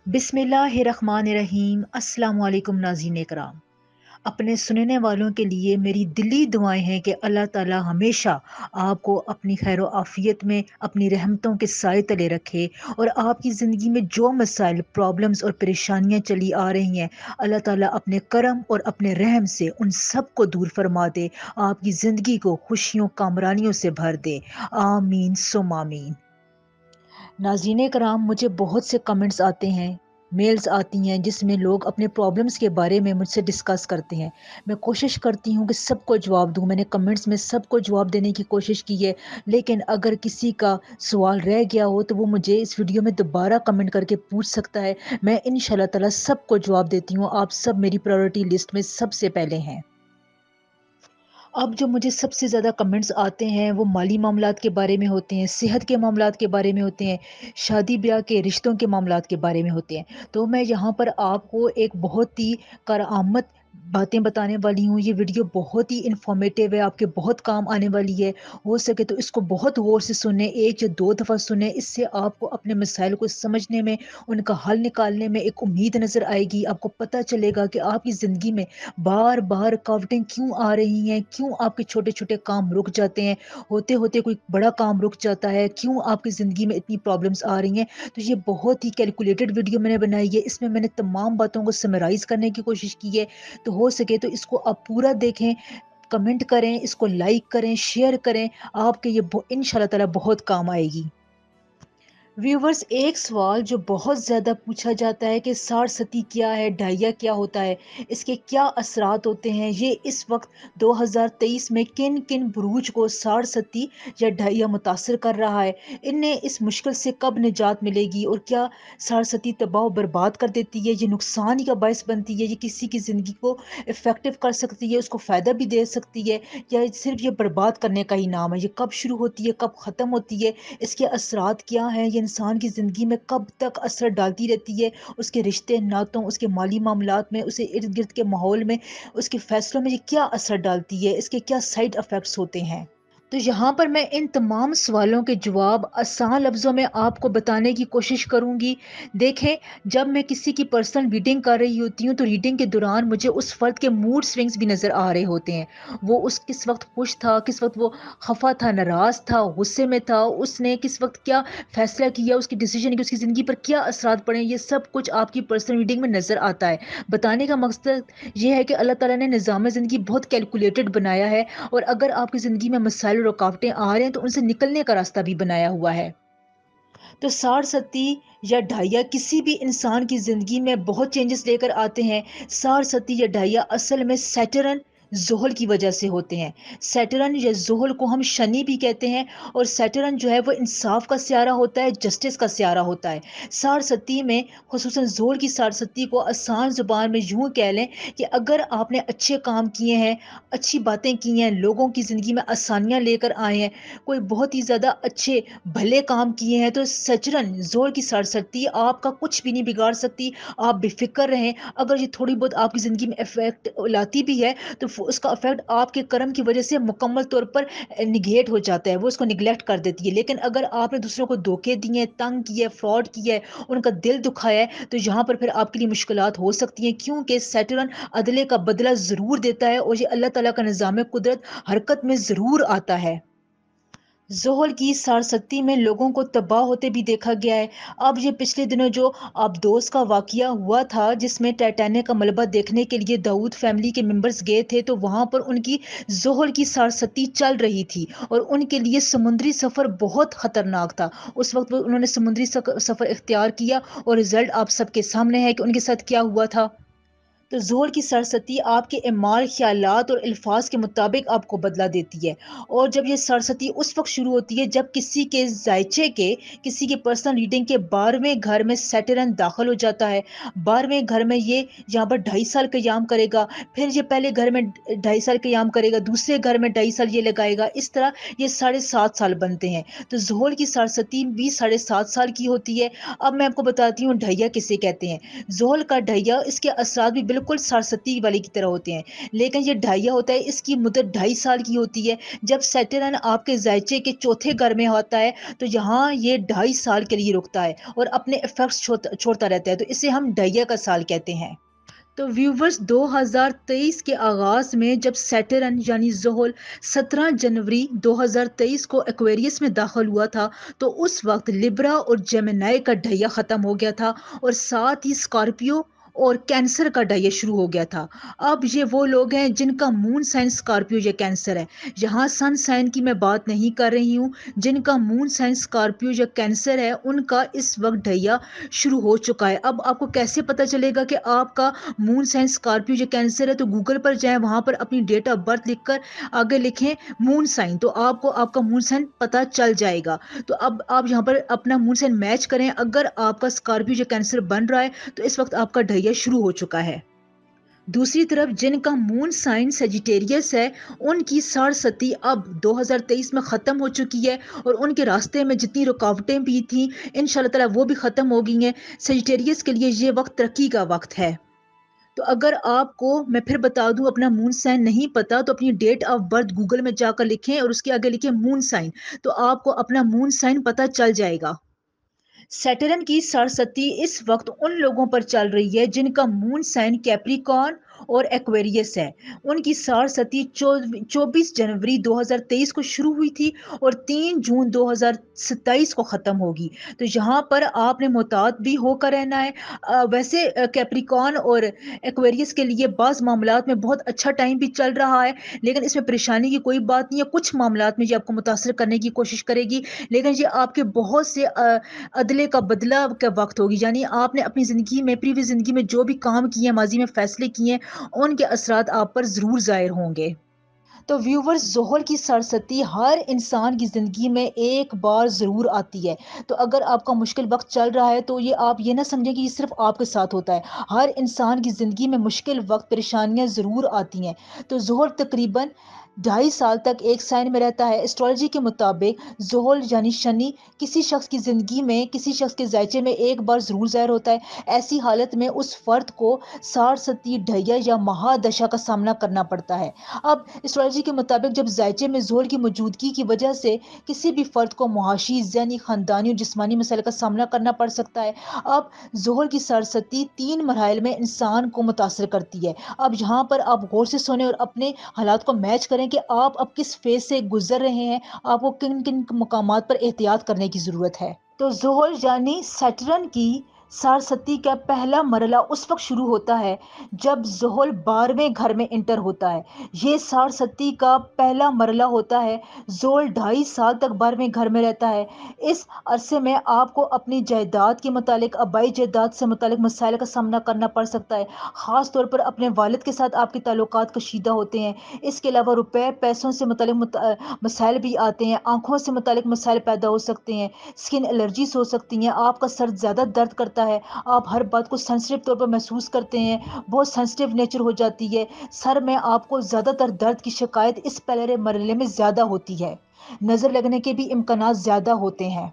बिस्मिल्लाहिर्रहमानिर्रहीम। अस्सलाम वालेकुम नाज़रीन कराम। अपने सुनने वालों के लिए मेरी दिली दुआएं हैं कि अल्लाह ताला हमेशा आपको अपनी खैर आफियत में अपनी रहमतों के साए तले रखे और आपकी ज़िंदगी में जो मसाइल प्रॉब्लम्स और परेशानियां चली आ रही हैं, अल्लाह ताला अपने करम और अपने रहम से उन सब को दूर फरमा दे, आपकी ज़िंदगी को खुशियों कामरानियों से भर दे। आमीन सुम आमीन। नाज़रीन कराम, मुझे बहुत से कमेंट्स आते हैं, मेल्स आती हैं जिसमें लोग अपने प्रॉब्लम्स के बारे में मुझसे डिस्कस करते हैं। मैं कोशिश करती हूँ कि सबको जवाब दूँ, मैंने कमेंट्स में सबको जवाब देने की कोशिश की है, लेकिन अगर किसी का सवाल रह गया हो तो वो मुझे इस वीडियो में दोबारा कमेंट करके पूछ सकता है। मैं इंशाल्लाह ताला सबको जवाब देती हूँ। आप सब मेरी प्रायोरिटी लिस्ट में सबसे पहले हैं। अब जो मुझे सबसे ज़्यादा कमेंट्स आते हैं वो माली मामलात के बारे में होते हैं, सेहत के मामलात के बारे में होते हैं, शादी ब्याह के रिश्तों के मामलात के बारे में होते हैं। तो मैं यहाँ पर आपको एक बहुत ही करामत बातें बताने वाली हूँ। ये वीडियो बहुत ही इंफॉर्मेटिव है, आपके बहुत काम आने वाली है। हो सके तो इसको बहुत गौर से सुने, एक या दो दफ़ा सुने। इससे आपको अपने मसाइल को समझने में, उनका हल निकालने में एक उम्मीद नज़र आएगी। आपको पता चलेगा कि आपकी ज़िंदगी में बार बार रुकावटें क्यों आ रही हैं, क्यों आपके छोटे छोटे काम रुक जाते हैं, होते होते कोई बड़ा काम रुक जाता है, क्यों आपकी ज़िंदगी में इतनी प्रॉब्लम्स आ रही हैं। तो ये बहुत ही कैलकुलेटेड वीडियो मैंने बनाई है, इसमें मैंने तमाम बातों को समराइज करने की कोशिश की है। तो हो सके तो इसको आप पूरा देखें, कमेंट करें, इसको लाइक करें, शेयर करें। आपके ये इंशाल्लाह ताला बहुत काम आएगी। व्यूवर्स, एक सवाल जो बहुत ज़्यादा पूछा जाता है कि साड़ सती क्या है, डायरिया क्या होता है, इसके क्या असरात होते हैं। ये इस वक्त 2023 में किन किन बुरूज को साड़ सती या डायरिया मुतासर कर रहा है, इन्हें इस मुश्किल से कब निजात मिलेगी, और क्या साड़ सती तबाह बर्बाद कर देती है, ये नुकसान का बायस बनती है, ये किसी की ज़िंदगी को इफ़ेक्टिव कर सकती है, उसको फ़ायदा भी दे सकती है, या सिर्फ ये बर्बाद करने का ही नाम है। ये कब शुरू होती है, कब ख़त्म होती है, इसके असरात क्या हैं, ये इंसान की ज़िंदगी में कब तक असर डालती रहती है, उसके रिश्ते नातों, उसके माली मामलात में, उसे इर्द गिर्द के माहौल में, उसके फैसलों में ये क्या असर डालती है, इसके क्या साइड इफ़ेक्ट्स होते हैं। तो यहाँ पर मैं इन तमाम सवालों के जवाब आसान लफ्ज़ों में आपको बताने की कोशिश करूँगी। देखें, जब मैं किसी की पर्सनल रीडिंग कर रही होती हूँ तो रीडिंग के दौरान मुझे उस फ़र्द के मूड स्विंग्स भी नज़र आ रहे होते हैं। वो उस किस वक्त खुश था, किस वक्त वो खफा था, नाराज़ था, गुस्से में था, उसने किस वक्त क्या फ़ैसला किया, उसकी डिसीजन की उसकी ज़िंदगी पर क्या असरात पड़े, ये सब कुछ आपकी पर्सनल रीडिंग में नज़र आता है। बताने का मकसद ये है कि अल्लाह ताला ने निज़ाम ज़िंदगी बहुत कैलकुलेटेड बनाया है, और अगर आपकी ज़िंदगी में मसाइल और रुकावटें आ रहे हैं तो उनसे निकलने का रास्ता भी बनाया हुआ है। तो साड़ सती या ढाइया किसी भी इंसान की ज़िंदगी में बहुत चेंजेस लेकर आते हैं। साड़ सती या ढाइया असल में सैटर्न ज़ोहल की वजह से होते हैं। सैटर्न या ज़ोहल को हम शनि भी कहते हैं, और सैटर्न जो है वो इंसाफ का सियारा होता है, जस्टिस का सियारा होता है। साड़ सती में खुसूसन ज़ोहल की साड़ सती को आसान ज़ुबान में यूँ कह लें कि अगर आपने अच्छे काम किए हैं, अच्छी बातें की हैं, लोगों की ज़िंदगी में आसानियाँ लेकर आए हैं, कोई बहुत ही ज़्यादा अच्छे भले काम किए हैं, तो सचरन ज़ोर की साड़ सकती है, आपका कुछ भी नहीं बिगाड़ सकती। आप बेफ़िक्र रहें। अगर ये थोड़ी बहुत आपकी ज़िंदगी में इफ़ेक्ट लाती भी है, तो उसका इफ़ेक्ट आपके कर्म की वजह से मुकम्मल तौर पर निगेट हो जाता है, वो उसको निगलेक्ट कर देती है। लेकिन अगर आपने दूसरों को धोखे दिए, तंग किया, फ्रॉड किया है, उनका दिल दुखाया है, तो यहाँ पर फिर आपके लिए मुश्किलात हो सकती हैं, क्योंकि सैटर्न अदले का बदला ज़रूर देता है, और ये अल्लाह ताला का निज़ाम कुदरत हरकत में ज़रूर आता है। ज़ोहल की साड़सती में लोगों को तबाह होते भी देखा गया है। अब ये पिछले दिनों जो अबदोस का वाक़या हुआ था, जिसमें टाइटैनिक का मलबा देखने के लिए दाऊद फैमिली के मेंबर्स गए थे, तो वहाँ पर उनकी ज़ोहल की साड़सती चल रही थी, और उनके लिए समुद्री सफ़र बहुत ख़तरनाक था। उस वक़्त वो उन्होंने समुद्री सफ़र इख्तियार किया, और रिज़ल्ट आप सबके सामने है कि उनके साथ क्या हुआ था। तो ज़ोहल की सरसती आपके एमाल, ख़्यालात और अल्फाज के मुताबिक आपको बदला देती है। और जब ये सरसती उस वक्त शुरू होती है जब किसी के जायचे के, किसी के पर्सनल रीडिंग के 12वें घर में सैटर्न दाखिल हो जाता है। 12वें घर में ये यहाँ पर 2.5 साल क़याम करेगा, फिर ये पहले घर में 2.5 साल क़याम करेगा, दूसरे घर में 2.5 साल ये लगाएगा, इस तरह ये 7.5 साल बनते हैं। तो ज़ोहल की सरसती भी 7.5 साल की होती है। अब मैं आपको बताती हूँ ढैया किसे कहते हैं। ज़ोहल का ढैया, इसके असरात भी بالकुल साढ़े वाले की तरह होते हैं, लेकिन ये ढाइया होता है, इसकी मुद्दत 2.5 साल की होती है। जब सैटर्न आपके जायचे के चौथे घर में होता है तो यहाँ ये 2.5 साल के लिए रुकता है और अपने इफेक्ट्स छोड़ता रहता है, तो इसे हम ढाइया का साल कहते हैं। तो व्यूवर्स, 2023 के आगाज में जब सैटर्न यानी ज़ोहल 17 जनवरी 2023 को एक्वेरियस में दाखिल हुआ था, तो उस वक्त लिब्रा और जेमिनाई का ढैया ख़त्म हो गया था और साथ ही स्कॉर्पियो और कैंसर का ढैया शुरू हो गया था। अब ये वो लोग हैं जिनका मून साइन स्कॉर्पियो या कैंसर है। यहाँ सन साइन की मैं बात नहीं कर रही हूँ। जिनका मून साइन स्कॉर्पियो या कैंसर है उनका इस वक्त ढैया शुरू हो चुका है। अब आपको कैसे पता चलेगा कि आपका मून साइन स्कॉर्पियो जो कैंसर है? तो गूगल पर जाएं, वहां पर अपनी डेट ऑफ बर्थ लिखकर आगे लिखें मून साइन, तो आपको आपका मून साइन पता चल जाएगा। तो अब आप यहाँ पर अपना मून साइन मैच करें। अगर आपका स्कॉर्पियो जो कैंसर बन रहा है तो इस वक्त आपका ढैया शुरू हो चुका है। दूसरी तरफ जिनका मून साइन सेजिटेरियस है, उनकी साढ़े अब 2023 में ख़त्म हो चुकी है और उनके रास्ते में जितनी रुकावटें भी थी इंशाल्लाह ताला वो भी ख़त्म हो गई हैं। सेजिटेरियस के लिए ये वक्त तरक्की का वक्त है। तो अगर आपको मैं फिर बता दूं अपना मून साइन नहीं पता तो अपनी डेट ऑफ बर्थ गूगल में जाकर लिखें और उसके आगे लिखें मून साइन, तो आपको अपना मून साइन पता चल जाएगा। सैटर्न की सरसती इस वक्त उन लोगों पर चल रही है जिनका मून साइन कैप्रिकॉर्न और एक्वेरियस है। उनकी सरसती 24 जनवरी 2023 को शुरू हुई थी और 3 जून 2027 को ख़त्म होगी। तो यहाँ पर आपने मोहतात भी होकर रहना है। वैसे कैप्रिकॉर्न और एक्वेरियस के लिए बाज़ मामलात में बहुत अच्छा टाइम भी चल रहा है, लेकिन इसमें परेशानी की कोई बात नहीं है। कुछ मामलात में ये आपको मुतासर करने की कोशिश करेगी, लेकिन ये आपके बहुत से अदले का बदला का वक्त होगी। यानी आपने अपनी ज़िंदगी में, प्रीवियस ज़िंदगी में जो भी काम किए हैं, माजी में फैसले किए हैं, उनके असरात आप पर ज़रूर ज़ाहिर होंगे। तो व्यूवर्स, ज़ोहर की सरसती हर इंसान की ज़िंदगी में एक बार ज़रूर आती है। तो अगर आपका मुश्किल वक्त चल रहा है तो ये आप ये ना समझें कि ये सिर्फ आपके साथ होता है। हर इंसान की ज़िंदगी में मुश्किल वक्त, परेशानियां ज़रूर आती हैं। तो ज़ोहर तकरीबन 2.5 साल तक एक साइन में रहता है। एस्ट्रोलॉजी के मुताबिक ज़ोहल यानी शनि किसी शख्स की ज़िंदगी में, किसी शख्स के जायचे में एक बार ज़रूर ज़ाहिर होता है। ऐसी हालत में उस फर्द को सारसती, ढैया या महादशा का सामना करना पड़ता है। अब एस्ट्रोलॉजी के मुताबिक जब जायचे में ज़ोहल की मौजूदगी की वजह से किसी भी फर्द को मुआशी, ज़हनी, ख़ानदानी और जिस्मानी मसाइल का सामना करना पड़ सकता है। अब ज़ोहल की सरसती 3 मरहल में इंसान को मुतासर करती है। अब यहाँ पर आप गौर से सुने और अपने हालात को मैच करें कि आप अब किस फेज से गुजर रहे हैं, आपको किन किन मकामात पर एहतियात करने की ज़रूरत है। तो ज़ोहल यानी सैटर्न की सारसती का पहला मरला उस वक्त शुरू होता है जब ज़ोहल 12वें घर में इंटर होता है। ये सारसती का पहला मरला होता है। ज़ोहल 2.5 साल तक 12वें घर में रहता है। इस अरसे में आपको अपनी जायदाद के मुतालिक, आबाई जायदाद से मुतालिक मसाइल का सामना करना पड़ सकता है। ख़ास तौर पर अपने वालिद के साथ आपके ताल्लुकात कशीदा होते हैं। इसके अलावा रुपए पैसों से मुतालिक मसाइल भी आते हैं। आँखों से मुतालिक मसाइल पैदा हो सकते हैं। स्किन एलर्जीज हो सकती हैं। आपका सर ज़्यादा दर्द करता है। आप हर बात को सेंसिटिव तौर पर महसूस करते हैं। बहुत सेंसिटिव नेचर हो जाती है। सर में आपको ज़्यादातर दर्द की शिकायत इस पहले मरहले में ज़्यादा होती है। नज़र लगने के भी इम्कानात ज़्यादा होते हैं।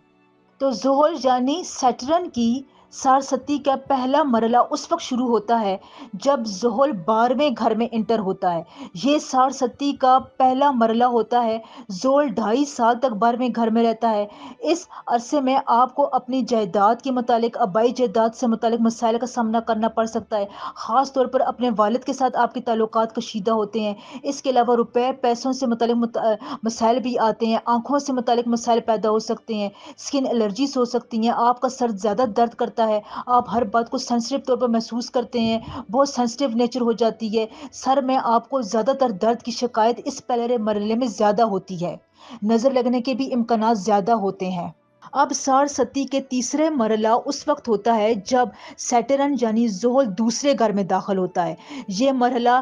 तो ज़ोहल यानी सैटर्न की सारसती का पहला मरला उस वक्त शुरू होता है जब ज़ोहल 12वें घर में इंटर होता है। ये सारसती का पहला मरला होता है। ज़ोहल 2.5 साल तक 12वें घर में रहता है। इस अरसे में आपको अपनी जायदाद के मुतालिक, आबाई जायदाद से मुतालिक मसाइल का सामना करना पड़ सकता है। ख़ास तौर पर अपने वालिद के साथ आपके ताल्लुकात कशीदा होते हैं। इसके अलावा रुपए पैसों से मुतालिक मसाइल भी आते हैं। आँखों से मुतालिक मसाइल पैदा हो सकते हैं। स्किन एलर्जीज हो सकती हैं। आपका सर ज़्यादा दर्द करता है। आप हर बात को सेंसिटिव तौर पर महसूस करते हैं। बहुत सेंसिटिव नेचर हो जाती है। सर में आपको ज़्यादातर दर्द की शिकायत इस पहले मरहले में ज़्यादा होती है। नज़र लगने के भी इम्कानात ज़्यादा होते हैं। अब सारसती के तीसरे मरला उस वक्त होता है जब सैटर्न यानी ज़ोहल दूसरे घर में दाखिल होता है। ये मरहला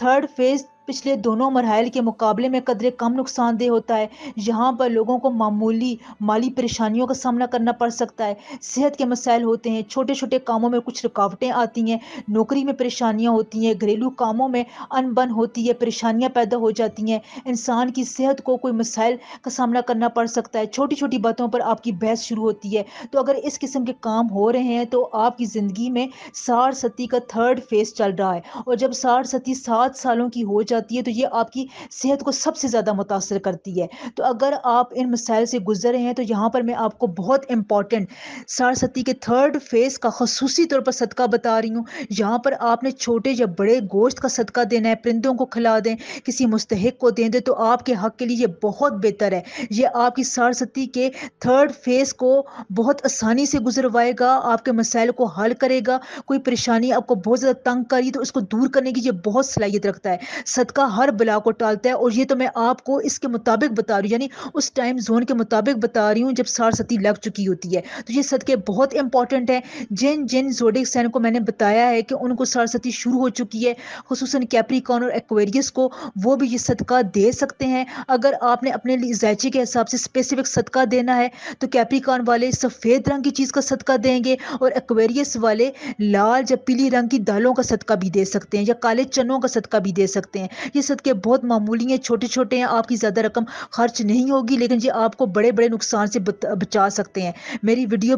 थर्ड फेज پچھلے دونوں مراحل کے مقابلے میں قدرے کم نقصان دہ ہوتا ہے۔ یہاں پر لوگوں کو معمولی مالی پریشانیوں کا سامنا کرنا پڑ سکتا ہے، صحت کے مسائل ہوتے ہیں، چھوٹے چھوٹے کاموں میں کچھ رکاوٹیں آتی ہیں، نوکری میں پریشانیاں ہوتی ہیں، گھریلو کاموں میں ان بن ہوتی ہے، پریشانیاں پیدا ہو جاتی ہیں، انسان کی صحت کو کوئی مسائل کا سامنا کرنا پڑ سکتا ہے، چھوٹی چھوٹی باتوں پر آپ کی بحث شروع ہوتی ہے۔ تو اگر اس قسم کے کام ہو رہے ہیں تو آپ کی زندگی میں 60 کا تھرڈ فیز چل رہا ہے، اور جب 7 سالوں کی ہو جاتی ہے تو یہ آپ کی صحت کو سب سے زیادہ متاثر کرتی ہے۔ تو اگر آپ ان مسائل سے گزر رہے ہیں تو یہاں پر میں آپ کو بہت امپورٹنٹ 60 کے تھرڈ فیز کا خصوصی طور پر صدقہ بتا رہی ہوں۔ یہاں پر آپ نے چھوٹے یا بڑے گوشت کا صدقہ دینا ہے، پرندوں کو کھلا دیں، کسی مستحق کو دیں تو آپ کے حق کے لیے یہ بہت بہتر ہے۔ یہ آپ کی 60 کے تھرڈ فیز کو بہت آسانی سے گزروائے گا، آپ کے مسائل کو حل کرے گا۔ کوئی پریشانی آپ کو بہت زیادہ تنگ کری تو اس کو دور کرنے کی یہ بہت صلاحیت رکھتا ہے۔ صدقہ ہر بلا کو ٹالتا ہے، اور یہ تو میں آپ کو اس کے مطابق بتا رہی ہوں، یعنی اس ٹائم زون کے مطابق بتا رہی ہوں جب 60 لگ چکی ہوتی ہے۔ تو یہ صدقے بہت امپورٹنٹ ہیں۔ جن جن زوڈک سائن کو میں نے بتایا ہے کہ ان کو 60 شروع ہو چکی ہے، خصوصاً کیپریکان اور ایکویریس کو، وہ بھی یہ صدقہ دے سکتے ہیں۔ اگر آپ نے اپنے لیے ذائچے کے حساب سے اسپیسیفک صدقہ دینا ہے تو کیپریکان والے سفید رنگ کی چیز کا صدقہ دیں گے، اور ایکویریس والے لال یا پیلی رنگ کی دالوں کا صدقہ بھی دے سکتے ہیں، یا کالے چنوں کا صدقہ بھی دے سکتے ہیں۔ یہ صدقے بہت معمولی ہیں، چھوٹے چھوٹے ہیں، آپ کی زیادہ رقم خرچ نہیں ہوگی، لیکن یہ آپ کو بڑے بڑے نقصان سے بچا سکتے ہیں۔ میری ویڈیو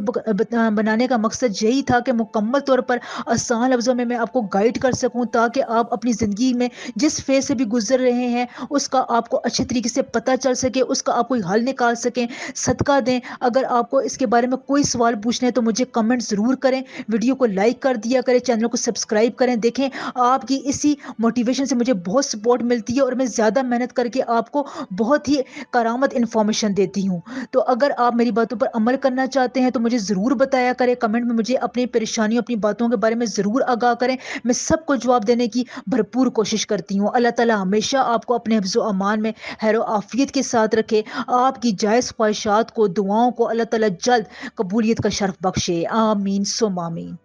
بنانے کا مقصد یہی تھا کہ مکمل طور پر آسان لفظوں میں آپ کو گائیڈ کر سکوں، تاکہ آپ اپنی زندگی میں جس فیز سے بھی گزر رہے ہیں اس کا آپ کو اچھے طریقے سے پتہ چل سکے، اس کا آپ کوئی حل نکال سکیں۔ صدقہ دیں۔ اگر آپ کو اس کے بارے میں کوئی سوال پوچھنا ہے تو مجھے کمنٹ ضرور کریں، ویڈیو کو لائک کر دیا کریں، چینل کو سبسکرائب کریں۔ دیکھیں آپ کی اسی موٹیویشن سے مجھے بہت سپورٹ ملتی ہے، اور میں زیادہ محنت کر کے آپ کو بہت ہی کارآمد انفارمیشن دیتی ہوں۔ تو اگر آپ میری باتوں پر عمل کرنا چاہتے ہیں تو مجھے ضرور بتایا کریں، کمنٹ میں مجھے اپنی پریشانیوں اپنی باتوں کے بارے میں ضرور آگاہ کریں، میں سب کو جواب دینے کی بھرپور کوشش کرتی ہوں۔ اللہ تعالی ہمیشہ آپ کو اپنے حفظ و امان میں خیر و عافیت کے ساتھ رکھے، آپ کی جائز خواہشات کو، دعاؤں کو اللہ تعالی جلد قبولیت کا شرف بخشے، آمین ثم آمین۔